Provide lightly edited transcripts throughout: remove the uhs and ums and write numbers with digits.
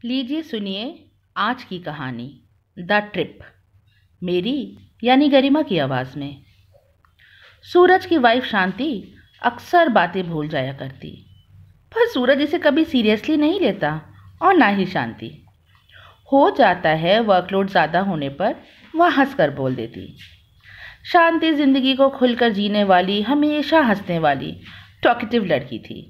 लीजिए सुनिए आज की कहानी द ट्रिप, मेरी यानी गरिमा की आवाज़ में। सूरज की वाइफ शांति अक्सर बातें भूल जाया करती, पर सूरज इसे कभी सीरियसली नहीं लेता और ना ही शांति। हो जाता है वर्कलोड ज़्यादा होने पर वह हंसकर बोल देती। शांति जिंदगी को खुलकर जीने वाली, हमेशा हंसने वाली टॉकेटिव लड़की थी।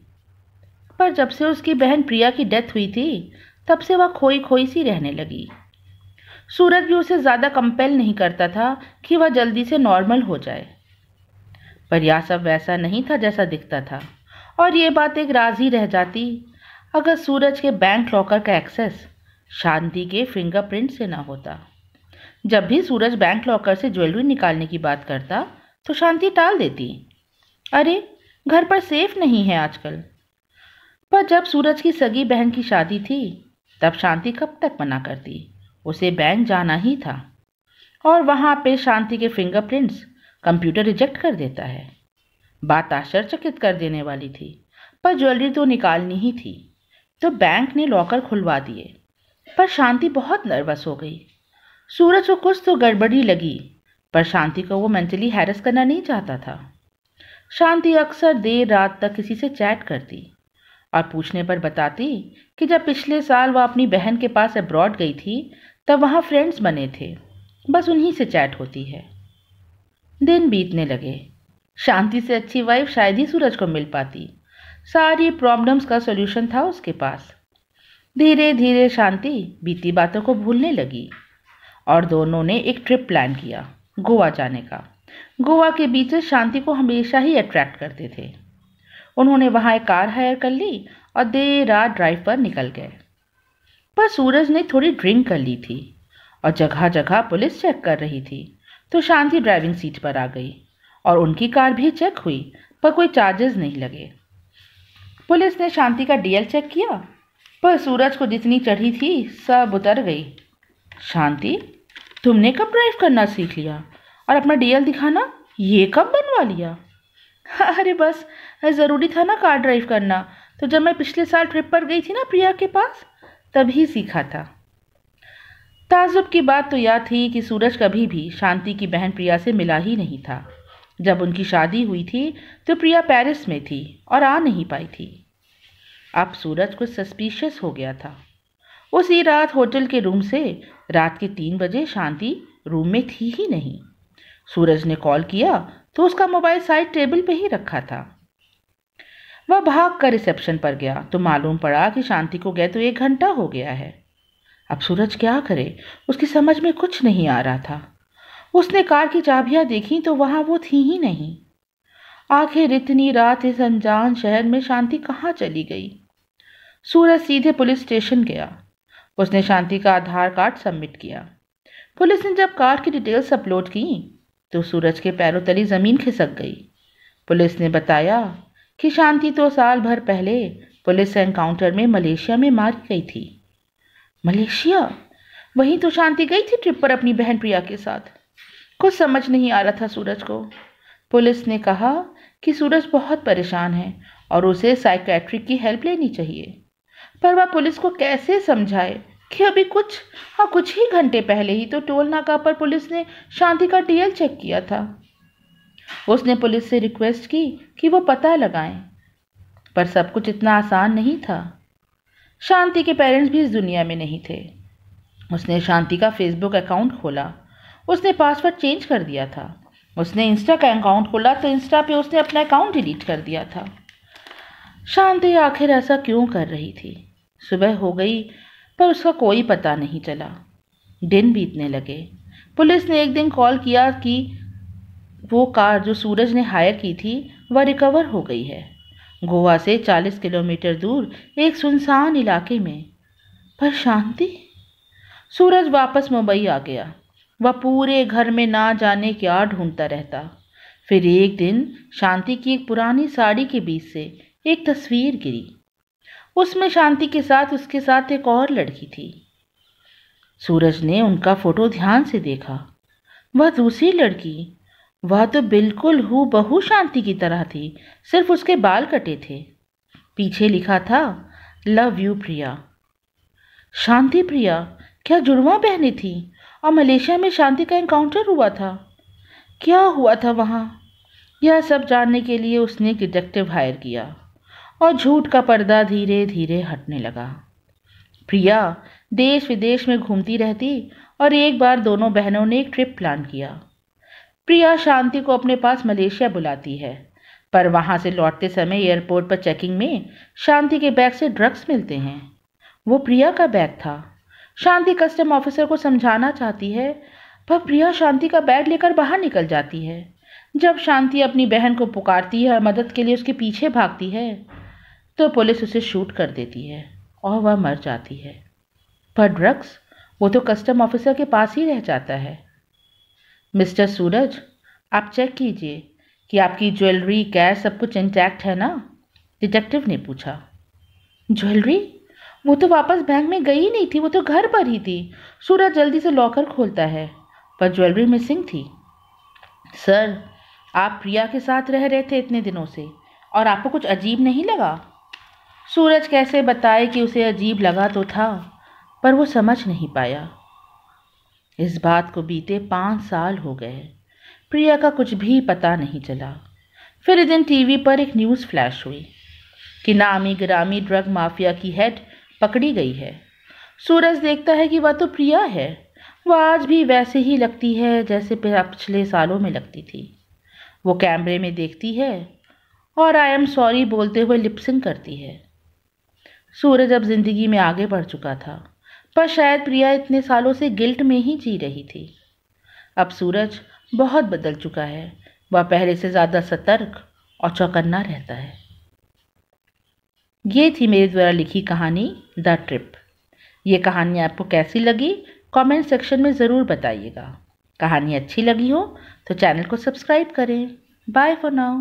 पर जब से उसकी बहन प्रिया की डेथ हुई थी, तब से वह खोई खोई सी रहने लगी। सूरज भी उसे ज़्यादा कंपेल नहीं करता था कि वह जल्दी से नॉर्मल हो जाए, पर यह सब वैसा नहीं था जैसा दिखता था। और ये बात एक राज ही रह जाती अगर सूरज के बैंक लॉकर का एक्सेस शांति के फिंगरप्रिंट से ना होता। जब भी सूरज बैंक लॉकर से ज्वेलरी निकालने की बात करता तो शांति टाल देती, अरे घर पर सेफ नहीं है आजकल। पर जब सूरज की सगी बहन की शादी थी, तब शांति कब तक मना करती, उसे बैंक जाना ही था। और वहाँ पे शांति के फिंगरप्रिंट्स कंप्यूटर रिजेक्ट कर देता है। बात आश्चर्यचकित कर देने वाली थी, पर ज्वेलरी तो निकालनी ही थी, तो बैंक ने लॉकर खुलवा दिए। पर शांति बहुत नर्वस हो गई। सूरज को कुछ तो गड़बड़ी लगी, पर शांति को वो मेंटली हैरेस करना नहीं चाहता था। शांति अक्सर देर रात तक किसी से चैट करती और पूछने पर बताती कि जब पिछले साल वह अपनी बहन के पास अब्रॉड गई थी, तब वहाँ फ्रेंड्स बने थे, बस उन्हीं से चैट होती है। दिन बीतने लगे। शांति से अच्छी वाइफ शायद ही सूरज को मिल पाती। सारी प्रॉब्लम्स का सॉल्यूशन था उसके पास। धीरे धीरे शांति बीती बातों को भूलने लगी और दोनों ने एक ट्रिप प्लान किया, गोवा जाने का। गोवा के बीचेस शांति को हमेशा ही अट्रैक्ट करते थे। उन्होंने वहाँ एक कार हायर कर ली और देर रात ड्राइव पर निकल गए। पर सूरज ने थोड़ी ड्रिंक कर ली थी और जगह जगह पुलिस चेक कर रही थी, तो शांति ड्राइविंग सीट पर आ गई और उनकी कार भी चेक हुई, पर कोई चार्जेस नहीं लगे। पुलिस ने शांति का डीएल चेक किया, पर सूरज को जितनी चढ़ी थी सब उतर गई। शांति, तुमने कब ड्राइव करना सीख लिया और अपना डीएल दिखाना ये कब बनवा लिया? अरे बस ज़रूरी था ना कार ड्राइव करना, तो जब मैं पिछले साल ट्रिप पर गई थी ना प्रिया के पास, तभी सीखा था। ताज्जुब की बात तो यह थी कि सूरज कभी भी शांति की बहन प्रिया से मिला ही नहीं था। जब उनकी शादी हुई थी तो प्रिया पेरिस में थी और आ नहीं पाई थी। अब सूरज कुछ सस्पिशियस हो गया था। उसी रात होटल के रूम से रात के 3 बजे शांति रूम में थी ही नहीं। सूरज ने कॉल किया तो उसका मोबाइल साइड टेबल पे ही रखा था। वह भाग कर रिसेप्शन पर गया तो मालूम पड़ा कि शांति को गए तो 1 घंटा हो गया है। अब सूरज क्या करे, उसकी समझ में कुछ नहीं आ रहा था। उसने कार की चाबियां देखी तो वहां वो थी ही नहीं। आखिर इतनी रात इस अनजान शहर में शांति कहाँ चली गई? सूरज सीधे पुलिस स्टेशन गया। उसने शांति का आधार कार्ड सबमिट किया। पुलिस ने जब कार की डिटेल्स अपलोड की तो सूरज के पैरों तली जमीन खिसक गई। पुलिस ने बताया कि शांति तो साल भर पहले पुलिस एनकाउंटर में मलेशिया में मारी गई थी। मलेशिया? वहीं तो शांति गई थी ट्रिप पर अपनी बहन प्रिया के साथ। कुछ समझ नहीं आ रहा था सूरज को। पुलिस ने कहा कि सूरज बहुत परेशान है और उसे साइकियाट्रिक की हेल्प लेनी चाहिए। पर वह पुलिस को कैसे समझाए कि अभी कुछ ही घंटे पहले ही तो टोल नाका पर पुलिस ने शांति का डीएल चेक किया था। उसने पुलिस से रिक्वेस्ट की कि वो पता लगाएं, पर सब कुछ इतना आसान नहीं था। शांति के पेरेंट्स भी इस दुनिया में नहीं थे। उसने शांति का फेसबुक अकाउंट खोला, उसने पासवर्ड चेंज कर दिया था। उसने इंस्टा का अकाउंट खोला तो इंस्टा पे उसने अपना अकाउंट डिलीट कर दिया था। शांति आखिर ऐसा क्यों कर रही थी? सुबह हो गई पर उसका कोई पता नहीं चला। दिन बीतने लगे। पुलिस ने एक दिन कॉल किया कि वो कार जो सूरज ने हायर की थी वह रिकवर हो गई है, गोवा से 40 किलोमीटर दूर एक सुनसान इलाके में। पर शांति? सूरज वापस मुंबई आ गया। वह पूरे घर में ना जाने क्या ढूंढता रहता। फिर एक दिन शांति की एक पुरानी साड़ी के बीच से एक तस्वीर गिरी। उसमें शांति के साथ उसके साथ एक और लड़की थी। सूरज ने उनका फोटो ध्यान से देखा। वह दूसरी लड़की, वह तो बिल्कुल हूबहू शांति की तरह थी, सिर्फ उसके बाल कटे थे। पीछे लिखा था लव यू प्रिया। शांति प्रिया क्या जुड़वा बहनें थी और मलेशिया में शांति का एनकाउंटर हुआ था? क्या हुआ था वहाँ? यह सब जानने के लिए उसने एक डिटेक्टिव हायर किया और झूठ का पर्दा धीरे धीरे हटने लगा। प्रिया देश विदेश में घूमती रहती और एक बार दोनों बहनों ने एक ट्रिप प्लान किया। प्रिया शांति को अपने पास मलेशिया बुलाती है, पर वहां से लौटते समय एयरपोर्ट पर चेकिंग में शांति के बैग से ड्रग्स मिलते हैं। वो प्रिया का बैग था। शांति कस्टम ऑफिसर को समझाना चाहती है, पर प्रिया शांति का बैग लेकर बाहर निकल जाती है। जब शांति अपनी बहन को पुकारती है और मदद के लिए उसके पीछे भागती है, तो पुलिस उसे शूट कर देती है और वह मर जाती है। पर ड्रग्स, वो तो कस्टम ऑफिसर के पास ही रह जाता है। मिस्टर सूरज, आप चेक कीजिए कि आपकी ज्वेलरी, कैश सब कुछ इंटैक्ट है ना? डिटेक्टिव ने पूछा। ज्वेलरी? वो तो वापस बैंक में गई ही नहीं थी, वो तो घर पर ही थी। सूरज जल्दी से लॉकर खोलता है, पर ज्वेलरी मिसिंग थी। सर, आप प्रिया के साथ रह रहे थे इतने दिनों से और आपको कुछ अजीब नहीं लगा? सूरज कैसे बताए कि उसे अजीब लगा तो था, पर वो समझ नहीं पाया। इस बात को बीते 5 साल हो गए। प्रिया का कुछ भी पता नहीं चला। फिर एक दिन टीवी पर एक न्यूज़ फ्लैश हुई कि नामी गिरामी ड्रग माफिया की हेड पकड़ी गई है। सूरज देखता है कि वह तो प्रिया है। वह आज भी वैसे ही लगती है जैसे पिछले सालों में लगती थी। वो कैमरे में देखती है और आई एम सॉरी बोलते हुए लिपसिंग करती है। सूरज अब जिंदगी में आगे बढ़ चुका था, पर शायद प्रिया इतने सालों से गिल्ट में ही जी रही थी। अब सूरज बहुत बदल चुका है। वह पहले से ज़्यादा सतर्क और चौकन्ना रहता है। ये थी मेरे द्वारा लिखी कहानी द ट्रिप। ये कहानी आपको कैसी लगी कमेंट सेक्शन में ज़रूर बताइएगा। कहानी अच्छी लगी हो तो चैनल को सब्सक्राइब करें। Bye for now.